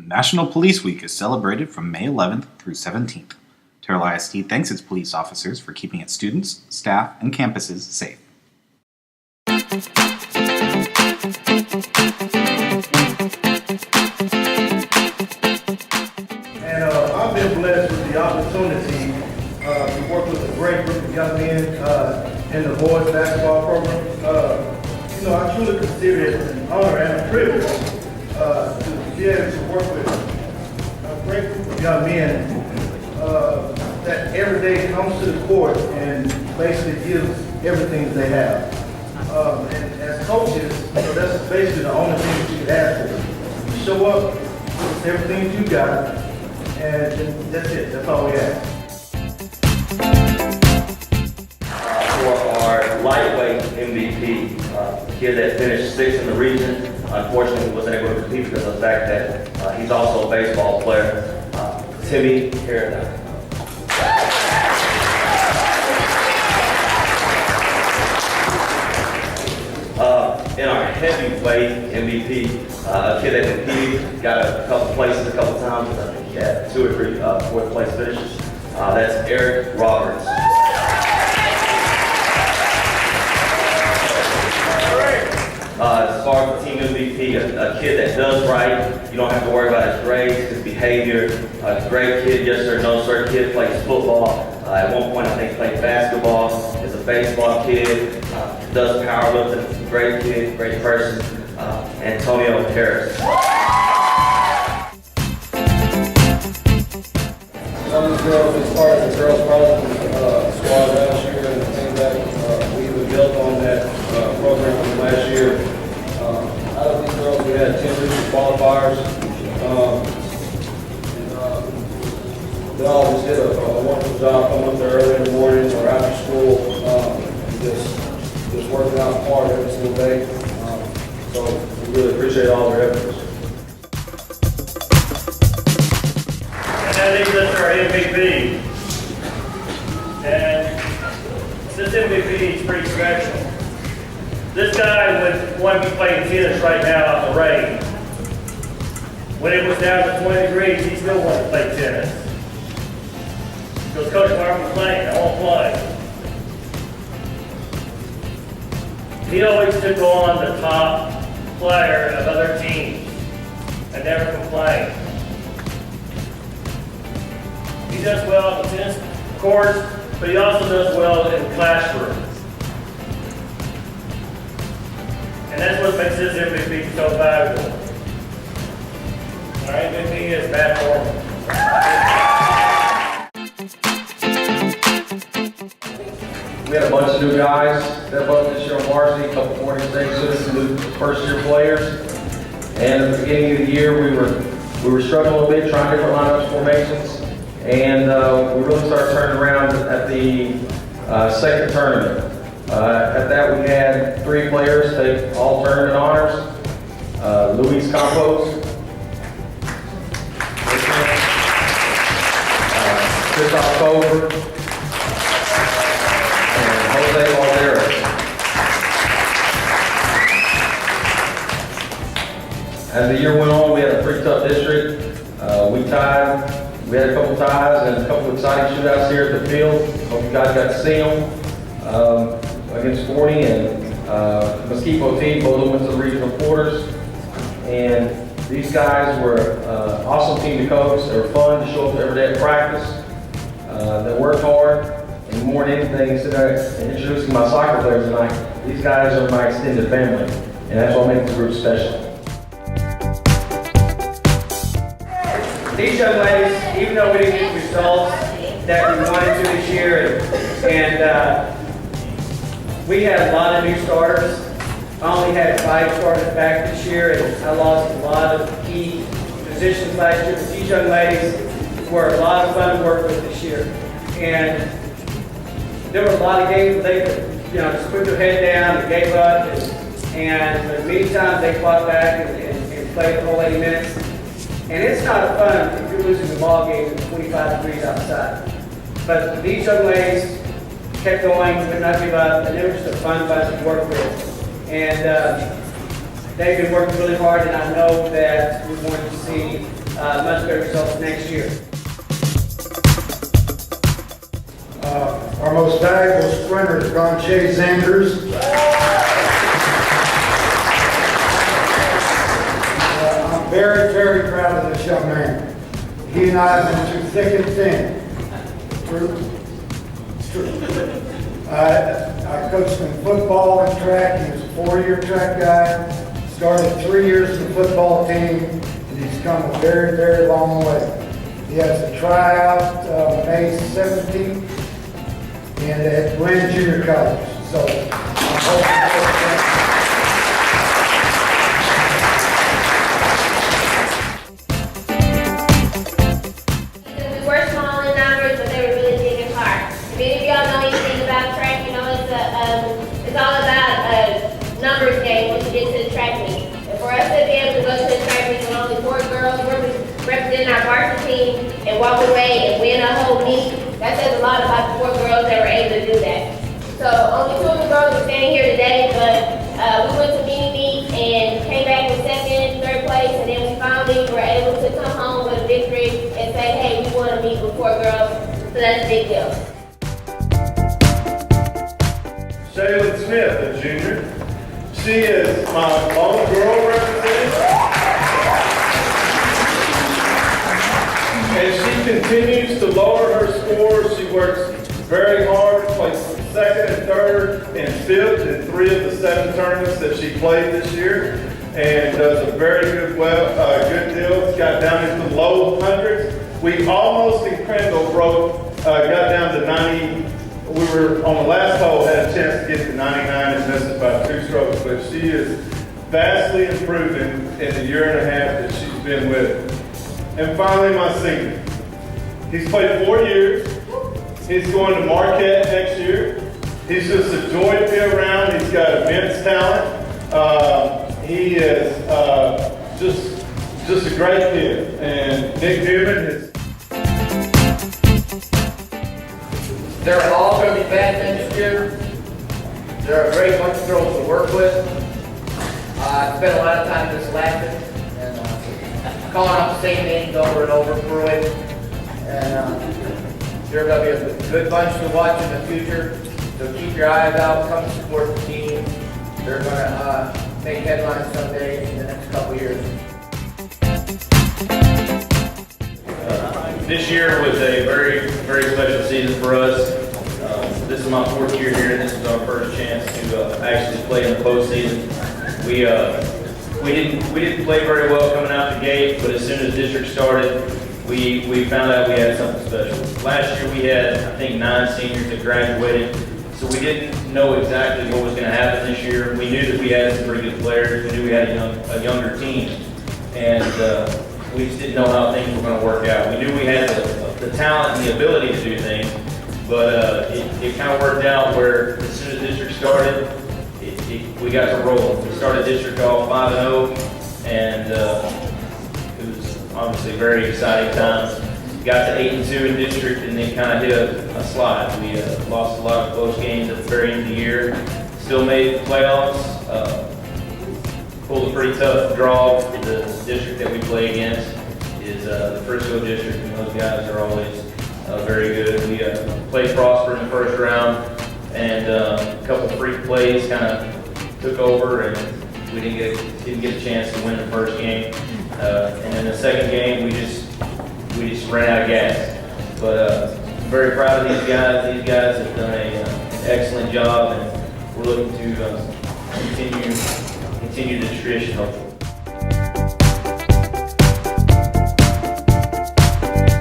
National Police Week is celebrated from May 11th through 17th. Terrell ISD thanks its police officers for keeping its students, staff, and campuses safe. And I've been blessed with the opportunity to work with a great group of young men in the boys basketball program. I truly consider it an honor and a privilege to be able to work with a great group of young men that every day comes to the court and basically gives everything that they have. And as coaches, that's basically the only thing that you can ask for. You show up with everything you got, and that's it. That's all we ask. For our lightweight MVP, kid that finished 6th in the region, unfortunately wasn't able to compete because of the fact that he's also a baseball player, Timmy Paradise. In our heavyweight MVP, a kid that competed, got a couple places a couple times. I think he had 2 or 3 4th place finishes. That's Eric Roberts. As far as the team MVP, a kid that does right, you don't have to worry about his grades, his behavior. A great kid, yes sir, no sir, kid plays football. At one point I think played basketball, is a baseball kid, does powerlifting, great kid, great person, Antonio Harris. Some of the girls was part of the girls' powerlifting squad last year, and the thing that we even built on that program from last year. Out of these girls, we had 10 regional qualifiers. They all just did a wonderful job coming up there early in the morning or after school, just working out hard every single day. So we really appreciate all their efforts. And that leaves us our MVP. And this MVP is pretty special. This guy would want to be playing tennis right now out in the rain. When it was down to 20 degrees, he still wanted to play tennis. He goes, Coach, why aren't we playing? I won't play. He always took on the top player of other teams and never complained. He does well on the tennis court, but he also does well in the classroom. And that's what makes this MVP so valuable. Our MVP is Matt Norman. We had a bunch of new guys step up this year on varsity, a couple Morgan State citizens, first-year players. And at the beginning of the year, we were struggling a bit, trying different lineups, formations, and we really started turning around at the second tournament. At that, we had 3 players. They all turned in honors. Luis Campos, Christoph Cover, and Jose Valderas. As the year went on, we had a pretty tough district. We had a couple ties and a couple exciting shootouts here at the field. Hope you guys got to see them. Against 40 and Mesquite Team, both went to the regional quarters. And these guys were an awesome team to coach. They were fun to show up every day at practice. They worked hard, and more than anything, instead of introducing my soccer players tonight, these guys are my extended family, and that's what makes the group special. These young ladies, even though we didn't get the results that we wanted to this year, and we had a lot of new starters. I only had 5 starters back this year, and I lost a lot of key positions last year. But these young ladies were a lot of fun to work with this year. And there were a lot of games where they could, just put their head down and gave up. And many times they fought back and played the whole 80 minutes. And it's not fun if you're losing the ball game at 25 degrees outside. But these young ladies kept going, would not give up, and they were just a fun bunch to work with. And they've been working really hard, and I know that we're going to see much better results next year. Our most valuable sprinter is Gonche Zanders. I'm very, very proud of this young man. He and I have been through thick and thin. I coached him in football and track. He was a 4-year track guy. Started 3 years in the football team, and he's come a very, very long way. He has a tryout May 17th and at Glenn Junior College. So I hope we were small in numbers, but they were really big in heart. If any of y'all know anything about track, you know it's all about a numbers game once you get to the track meet. And for us to be able to go to the track meet with only 4 girls representing our varsity team and walk away and win a whole meet, that says a lot about the 4 girls that were able to do that. So only 2 of the girls are standing here today, but we went to mini meet and came back with 2nd, 3rd place, and then we finally were able to come home with a victory and say, hey, we want to meet with 4 girls, so that's a big deal. Shaylin Smith, a junior. She is my own girl representative. And she continues to lower her score. She works very hard, plays 2nd and 3rd and 5th in 3 of the 7 tournaments that she played this year, and does a very good deal. It's got down into the low hundreds. We almost in Crandall got down to 90. We were on the last hole, had a chance to get to 99 and missed it by 2 strokes, but she is vastly improving in the year and a half that she's been with it. And finally, my senior. He's played 4 years. He's going to Marquette next year. He's just a joy to be around. He's got immense talent. He is just a great kid. And Nick Newman is. They're all going to be bad this year. They're a great bunch of girls to work with. I spent a lot of time just laughing and calling out the same names over and over for it. And they're going to be a good bunch to watch in the future. So keep your eyes out, come support the team. They're going to make headlines someday in the next couple years. This year was a very, very special season for us. This is my 4th year here, and this is our first chance to actually play in the postseason. We didn't play very well coming out the gate, but as soon as district started, we found out we had something special. Last year we had, I think, 9 seniors that graduated, so we didn't know exactly what was going to happen this year. We knew that we had some pretty good players. We knew we had a younger team, and we just didn't know how things were going to work out. We knew we had the talent and the ability to do things, but it kind of worked out where as soon as district started, we got to roll. We started district off 5-0, and it was obviously very exciting times. Got to 8-2 in district, and then kind of hit a slide. We lost a lot of close games at the very end of the year. Still made the playoffs. Pulled a pretty tough draw. The district that we play against is the Frisco district, and those guys are always very good. We played Prosper in the first round, and a couple freak plays kind of took over, and we didn't get a chance to win the first game. And then the second game, we just ran out of gas. But I'm very proud of these guys. These guys have done an excellent job, and we're looking to continue the tradition, hopefully.